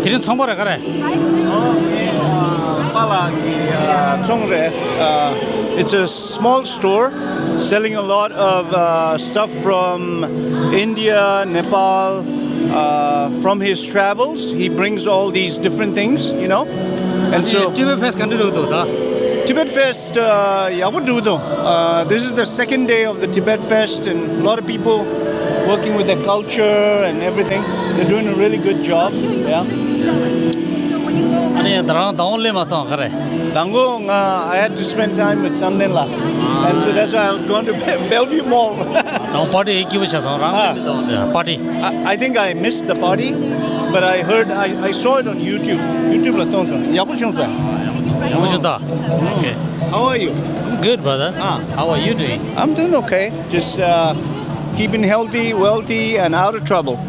기린 청바래 그래. It's a small store selling a lot of stuff from India, Nepal. From his travels, he brings all these different things, you know. And so TV face continue to da. Tibet Fest, this is the second day of the Tibet Fest, and a lot of people working with their culture and everything. They're doing a really good job. Yeah. 아니 나랑 다운래 마서 그래. Dangong, I had to spend time with Samdenla, and so that's why I was going to Bellevue Mall. 당 파티 기부셔서 랑 파티. I think I missed the party, but I saw it on YouTube. YouTube la tong sa. Yabuchong sa. 너무 좋다. Okay. How are you? I'm good, brother. How are you doing? I'm doing okay. Just keeping healthy, wealthy, and out of trouble.